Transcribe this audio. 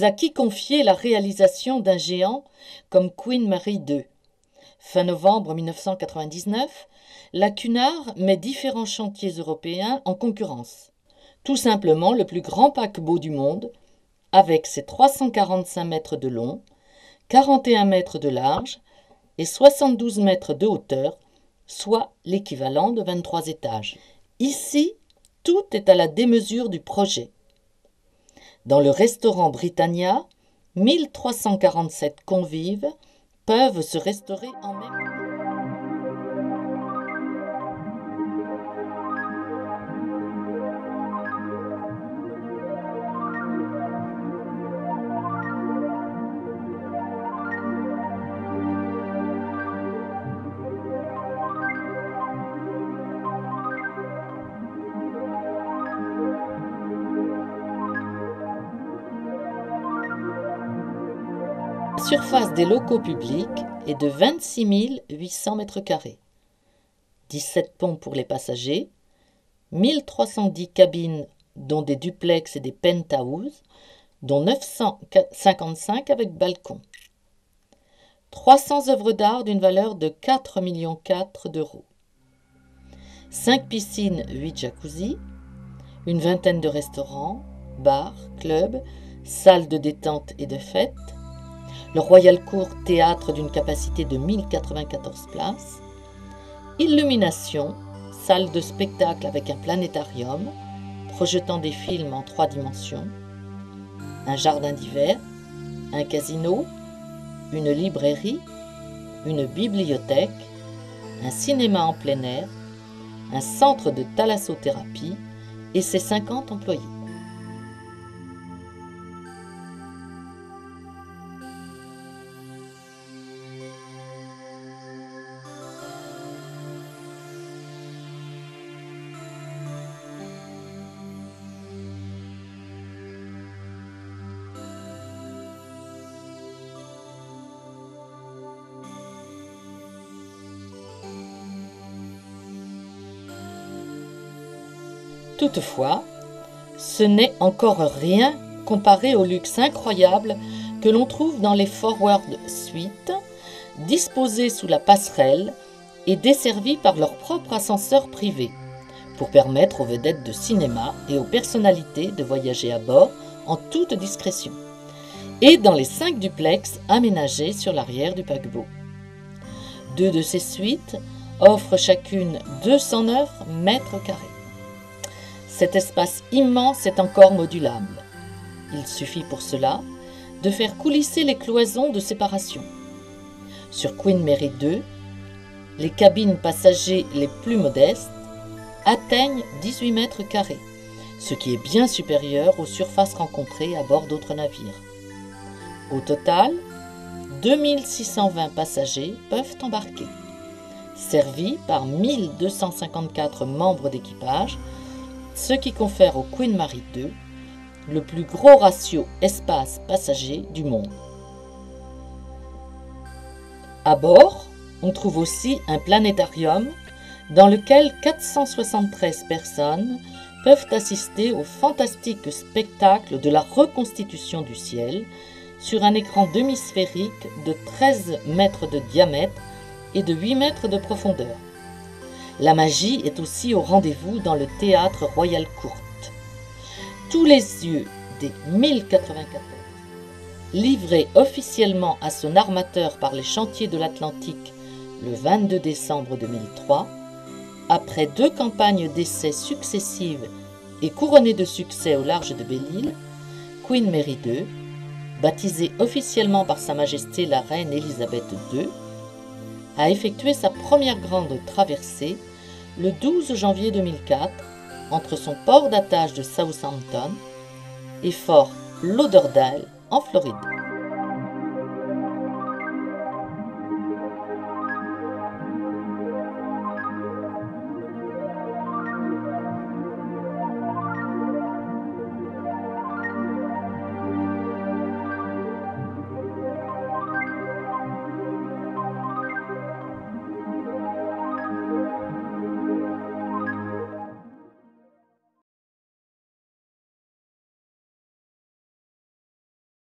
mais à qui confier la réalisation d'un géant comme Queen Mary II? Fin novembre 1999, la Cunard met différents chantiers européens en concurrence. Tout simplement le plus grand paquebot du monde, avec ses 345 mètres de long, 41 mètres de large et 72 mètres de hauteur, soit l'équivalent de 23 étages. Ici, tout est à la démesure du projet. Dans le restaurant Britannia, 1347 convives peuvent se restaurer en même temps. La surface des locaux publics est de 26 800 m², 17 ponts pour les passagers, 1310 cabines dont des duplex et des penthouses, dont 955 avec balcon. 300 œuvres d'art d'une valeur de 4,4 millions d'euros. 5 piscines, 8 jacuzzis, une vingtaine de restaurants, bars, clubs, salles de détente et de fêtes, le Royal Court Théâtre d'une capacité de 1094 places, illumination, salle de spectacle avec un planétarium, projetant des films en 3 dimensions, un jardin d'hiver, un casino, une librairie, une bibliothèque, un cinéma en plein air, un centre de thalassothérapie et ses 50 employés. Toutefois, ce n'est encore rien comparé au luxe incroyable que l'on trouve dans les Forward Suites, disposés sous la passerelle et desservis par leur propre ascenseur privé, pour permettre aux vedettes de cinéma et aux personnalités de voyager à bord en toute discrétion, et dans les 5 duplex aménagés sur l'arrière du paquebot. 2 de ces suites offrent chacune 209 m². Cet espace immense est encore modulable. Il suffit pour cela de faire coulisser les cloisons de séparation. Sur Queen Mary II, les cabines passagers les plus modestes atteignent 18 m², ce qui est bien supérieur aux surfaces rencontrées à bord d'autres navires. Au total, 2620 passagers peuvent embarquer, servis par 1254 membres d'équipage, ce qui confère au Queen Mary II le plus gros ratio espace-passager du monde. À bord, on trouve aussi un planétarium dans lequel 473 personnes peuvent assister au fantastique spectacle de la reconstitution du ciel sur un écran demi-sphérique de 13 mètres de diamètre et de 8 mètres de profondeur. La magie est aussi au rendez-vous dans le théâtre Royal Court. Tous les yeux des 1094, livrés officiellement à son armateur par les chantiers de l'Atlantique le 22 décembre 2003, après 2 campagnes d'essais successives et couronnées de succès au large de Belle-Île, Queen Mary II, baptisée officiellement par Sa Majesté la Reine Elisabeth II, a effectué sa première grande traversée le 12 janvier 2004 entre son port d'attache de Southampton et Fort Lauderdale en Floride.